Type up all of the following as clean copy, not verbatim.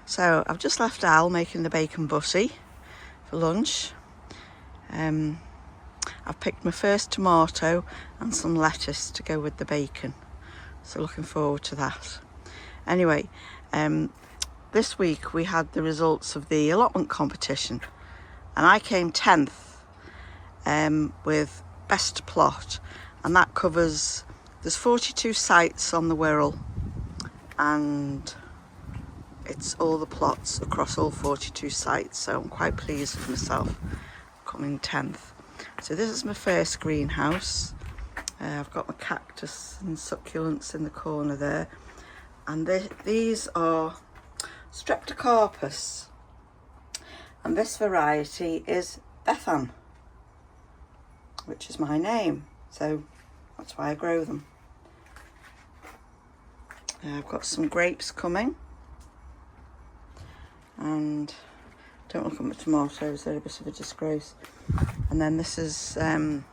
So I've just left Al making the bacon butty for lunch. I've picked my first tomato and some lettuce to go with the bacon. So looking forward to that. Anyway, this week we had the results of the allotment competition and I came 10th with best plot, and that covers, there's 42 sites on the Wirral and it's all the plots across all 42 sites, so I'm quite pleased with myself coming 10th. So this is my first greenhouse. I've got my cactus and succulents in the corner there, and these are Streptocarpus, and this variety is Bethan, which is my name, so that's why I grow them. I've got some grapes coming, and don't look at my tomatoes, they're a bit of a disgrace. And then this is, I'm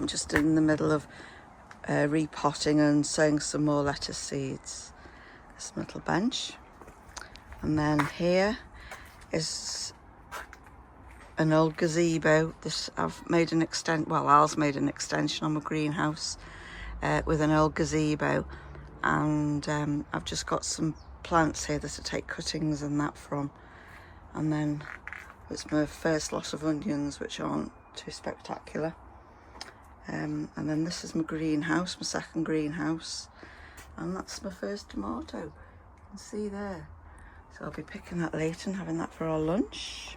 just in the middle of repotting and sowing some more lettuce seeds. This little bench. And then here is an old gazebo. This I've made an Al's made an extension on my greenhouse with an old gazebo, and I've just got some plants here that I take cuttings and that from, and then it's my first lot of onions, which aren't too spectacular, and then this is my greenhouse, my second greenhouse, and that's my first tomato, you can see there. So I'll be picking that later and having that for our lunch.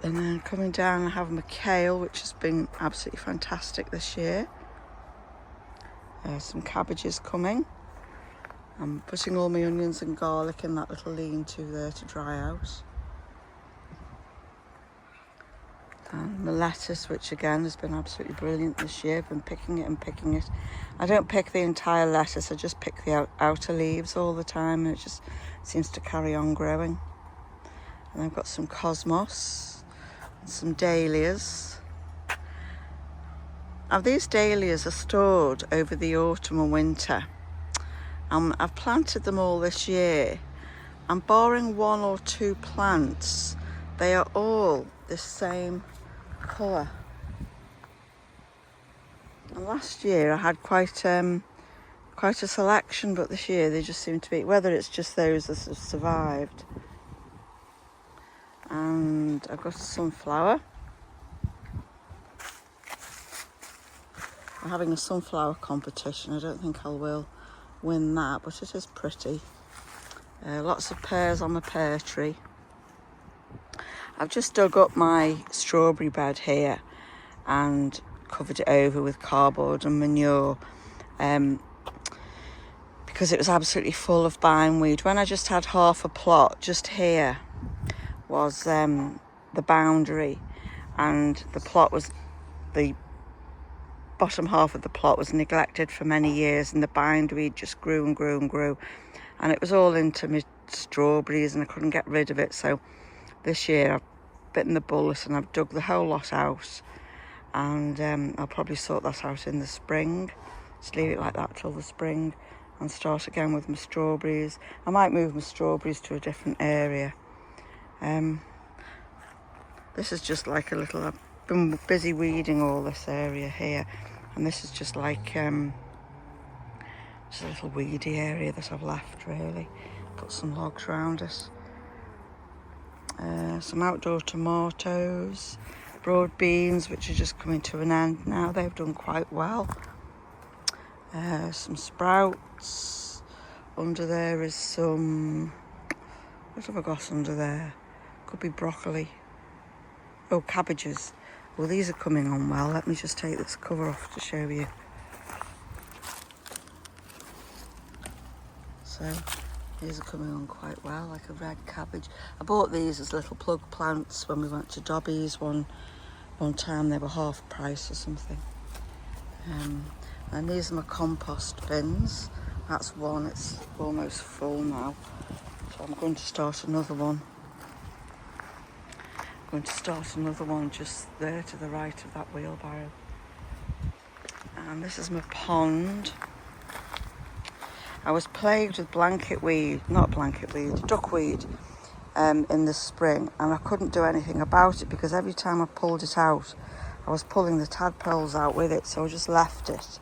And then coming down and having my kale, which has been absolutely fantastic this year. Some cabbages coming. I'm putting all my onions and garlic in that little lean-to there to dry out. And my lettuce, which again has been absolutely brilliant this year. I've been picking it and picking it. I don't pick the entire lettuce, I just pick the outer leaves all the time, and it just seems to carry on growing. And I've got some cosmos. Some dahlias. Now these dahlias are stored over the autumn and winter. I've planted them all this year. I'm borrowing one or two plants. They are all the same colour. And last year I had quite a selection, but this year they just seem to be, whether it's just those that have survived. And I've got a sunflower. I'm having a sunflower competition. I don't think I will win that, but it is pretty. Lots of pears on my pear tree. I've just dug up my strawberry bed here and covered it over with cardboard and manure because it was absolutely full of bindweed. When I just had half a plot just here was the boundary, and the plot was, the bottom half of the plot was neglected for many years, and the bindweed just grew and grew and grew, and it was all into my strawberries and I couldn't get rid of it. So this year I've bitten the bullet and I've dug the whole lot out, and I'll probably sort that out in the spring. Just leave it like that till the spring and start again with my strawberries. I might move my strawberries to a different area. This is just like a little, I've been busy weeding all this area here, and this is just like just a little weedy area that I've left really. Put some logs around it. Some outdoor tomatoes, broad beans, which are just coming to an end now. They've done quite well. Some sprouts. Under there is some, what have I got under there? Could be broccoli. Oh, cabbages. Well, these are coming on well. Let me just take this cover off to show you. So these are coming on quite well, like a red cabbage. I bought these as little plug plants when we went to Dobby's one time. They were half price or something. And these are my compost bins. That's one, it's almost full now. So I'm going to start another one. Just there to the right of that wheelbarrow. And this is my pond. I was plagued with duckweed in the spring, and I couldn't do anything about it because every time I pulled it out, I was pulling the tadpoles out with it, so I just left it.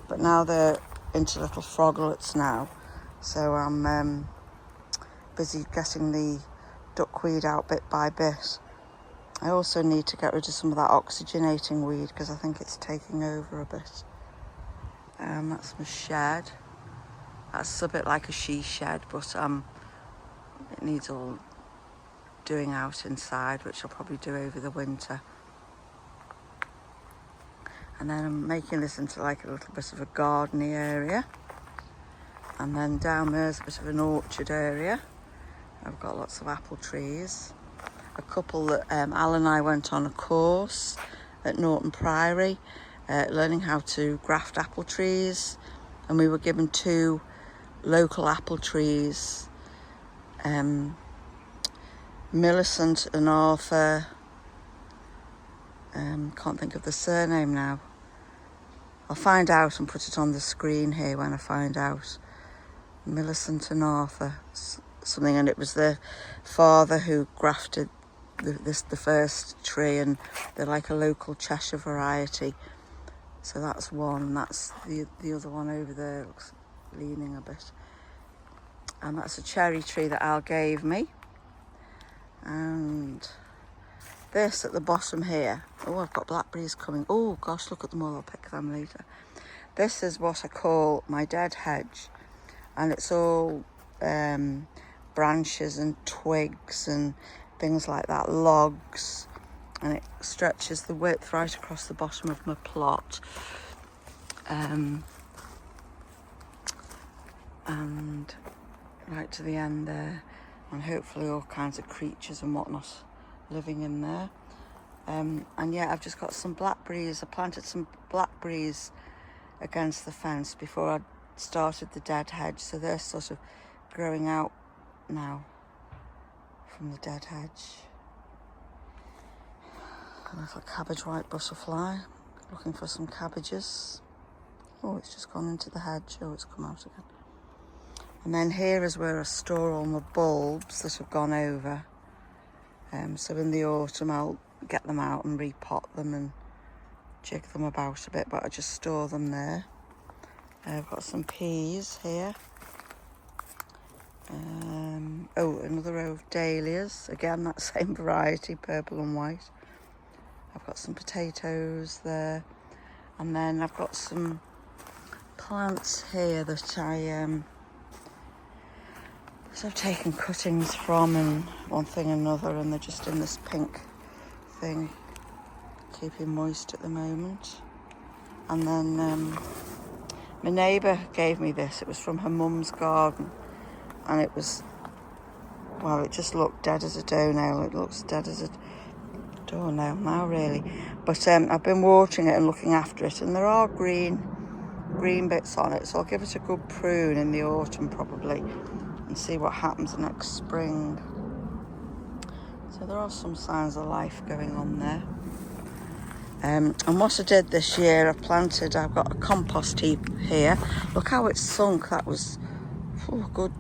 But now they're into little froglets now, so I'm busy getting the duckweed out bit by bit. I also need to get rid of some of that oxygenating weed because I think it's taking over a bit. That's my shed. That's a bit like a she shed, but it needs all doing out inside, which I'll probably do over the winter. And then I'm making this into like a little bit of a gardeny area. And then down there's a bit of an orchard area. I've got lots of apple trees. A couple that Al and I went on a course at Norton Priory, learning how to graft apple trees. And we were given 2 local apple trees, Millicent and Arthur, can't think of the surname now. I'll find out and put it on the screen here when I find out. Millicent and Arthur something, and it was the father who grafted the first tree, and they're like a local Cheshire variety. So that's one, and that's the other one over there, looks leaning a bit. And that's a cherry tree that Al gave me. And this at the bottom here, oh, I've got blackberries coming. Oh gosh, look at them all, I'll pick them later. This is what I call my dead hedge, and it's all branches and twigs and things like that, logs, and it stretches the width right across the bottom of my plot. And right to the end there, and hopefully all kinds of creatures and whatnot living in there. And yeah, I've just got some blackberries. I planted some blackberries against the fence before I started the dead hedge, so they're sort of growing out now from the dead hedge. A little cabbage white butterfly looking for some cabbages. Oh, it's just gone into the hedge. Oh, it's come out again. And then here is where I store all my bulbs that have gone over. So in the autumn I'll get them out and repot them and jig them about a bit, but I just store them there. I've got some peas here. Oh, another row of dahlias. Again, that same variety, purple and white. I've got some potatoes there. And then I've got some plants here that I've taken cuttings from, and one thing and another, and they're just in this pink thing, keeping moist at the moment. And then my neighbour gave me this. It was from her mum's garden, and it was, well, it just looked dead as a doornail. It looks dead as a doornail now, really. But I've been watering it and looking after it, and there are green bits on it, so I'll give it a good prune in the autumn probably and see what happens next spring. So there are some signs of life going on there. And what I did this year, I've got a compost heap here. Look how it's sunk. That was a good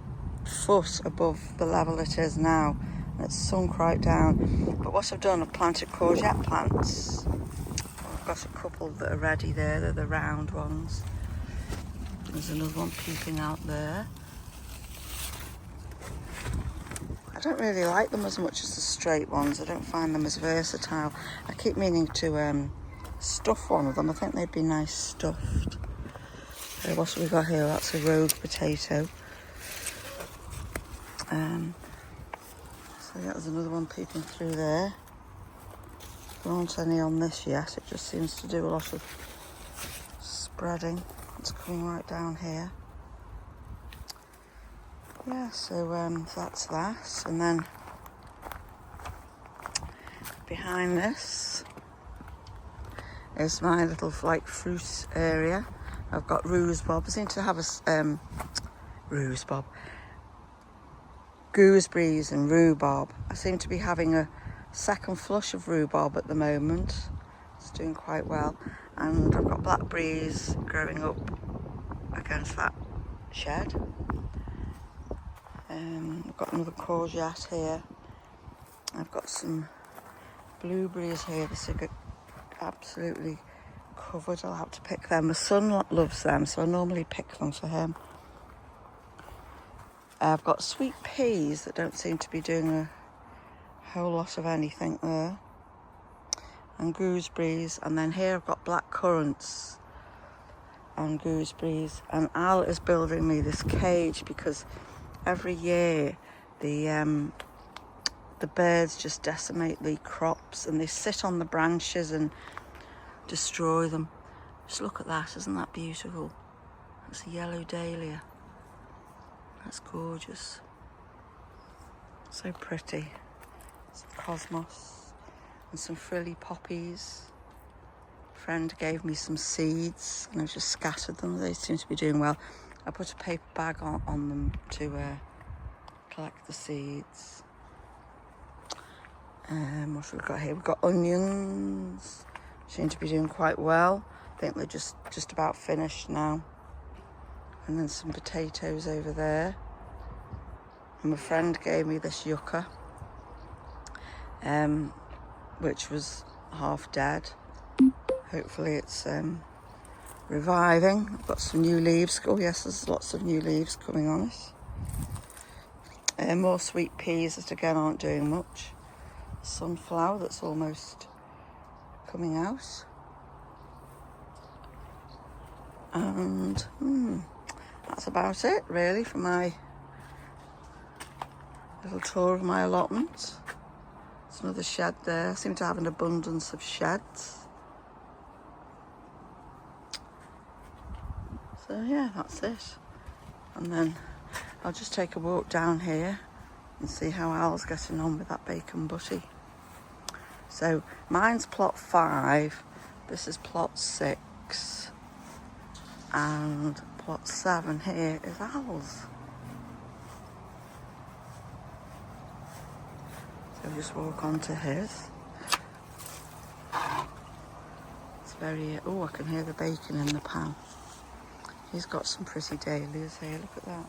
foot above the level it is now. And it's sunk right down. But what I've done, I've planted courgette plants. I've got a couple that are ready there. They're the round ones. There's another one peeping out there. I don't really like them as much as the straight ones. I don't find them as versatile. I keep meaning to stuff one of them. I think they'd be nice stuffed. What have we got here? That's a rogue potato. So yeah, there's another one peeping through there. There aren't any on this yet. It just seems to do a lot of spreading. It's coming right down here. Yeah, so that's that. And then behind this is my little like fruit area. I've got rhubarb. I seem to have a gooseberries and rhubarb. I seem to be having a second flush of rhubarb at the moment. It's doing quite well. And I've got blackberries growing up against that shed. I've got another courgette here. I've got some blueberries here. This is absolutely covered. I'll have to pick them. My son loves them, so I normally pick them for him. I've got sweet peas that don't seem to be doing a whole lot of anything there. And gooseberries. And then here I've got black currants and gooseberries. And Al is building me this cage because every year the birds just decimate the crops and they sit on the branches and destroy them. Just look at that, isn't that beautiful? That's a yellow dahlia. That's gorgeous. So pretty. Some cosmos and some frilly poppies. A friend gave me some seeds and I've just scattered them. They seem to be doing well. I put a paper bag on them to collect the seeds. What have we got here? We've got onions. Seem to be doing quite well. I think they're just about finished now. And then some potatoes over there. And my friend gave me this yucca, which was half dead. Hopefully it's reviving. I've got some new leaves. Oh yes, there's lots of new leaves coming on it. More sweet peas that again aren't doing much. Sunflower that's almost coming out. And that's about it really for my little tour of my allotment. There's another shed there. I seem to have an abundance of sheds. So yeah, that's it. And then I'll just take a walk down here and see how Al's getting on with that bacon butty. So mine's plot 5, this is plot 6, and plot 7 here is Al's. So we'll just walk on to his. It's very, oh, I can hear the bacon in the pan. He's got some pretty dahlias here, look at that.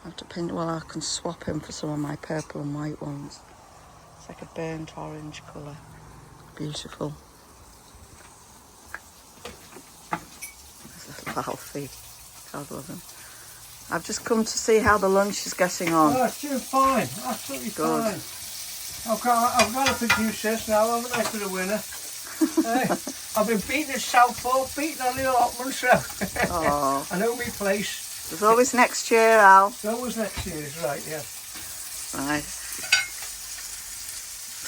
I have to pin, well, I can swap him for some of my purple and white ones. It's like a burnt orange colour. Beautiful. There's little Alfie. God love him. I've just come to see how the lunch is getting on. Oh, it's doing fine. Absolutely good. Fine. I've got to produce this now, haven't I, for the winner? I've been beating at Southport, beating on the allotment, so I know my place. There's always next year, Al. There's always next year, right, yeah. Right.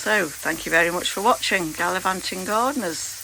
So, thank you very much for watching Gallivanting Gardeners.